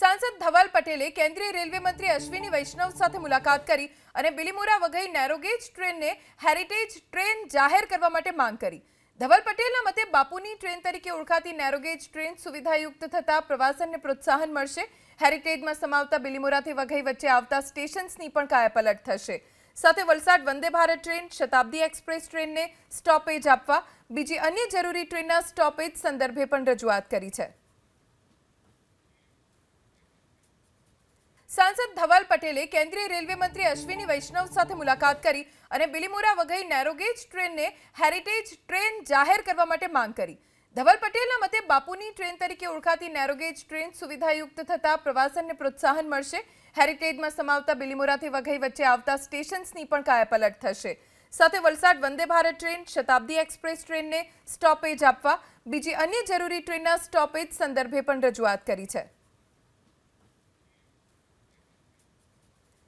सांसद धवल पटेले केंद्रीय रेलवे मंत्री अश्विनी वैष्णव साथे मुलाकात करी અને બિલીમોરા વઘઈ નેરોગેજ ટ્રેનને હેરિટેજ ટ્રેન જાહેર કરવા માટે માંગ કરી। ધવલ પટેલના મતે બાપુની ટ્રેન તરીકે ઓળખાતી નેરોગેજ ટ્રેન સુવિધાયુક્ત થતા પ્રવાસનને પ્રોત્સાહન મળશે। હેરિટેજમાં સમાવતા બિલીમોરાથી વઘઈ વચ્ચે આવતા સ્ટેશન્સની પણ કાયાપલટ થશે। સાથે વલસાડ વંદે ભારત ટ્રેન, શતાબ્દી એક્સપ્રેસ ટ્રેનને સ્ટોપેજ આપવા બીજી અન્ય જરૂરી ટ્રેનના સ્ટોપેજ સંદર્ભે પણ રજૂઆત કરી છે। सांसद धवल पटेले केंद्रीय रेलवे मंत्री अश्विनी वैष्णव साथे मुलाकात करी અને બિલીમોરા વઘઈ નેરોગેજ ટ્રેનને હેરિટેજ ટ્રેન જાહેર કરવા માટે માંગ કરી। ધવલ પટેલના મતે બાપુની ટ્રેન તરીકે ઓળખાતી નેરોગેજ ટ્રેન સુવિધાયુક્ત થતા પ્રવાસનને પ્રોત્સાહન મળશે। હેરિટેજમાં સમાવતા બિલીમોરાથી વઘઈ વચ્ચે આવતા સ્ટેશન્સની પણ કાયાપલટ થશે। સાથે વલસાડ વંદે ભારત ટ્રેન, શતાબ્દી એક્સપ્રેસ ટ્રેનને સ્ટોપેજ આપવા બીજી અન્ય જરૂરી ટ્રેનના સ્ટોપેજ સંદર્ભે પણ રજૂઆત કરી છે।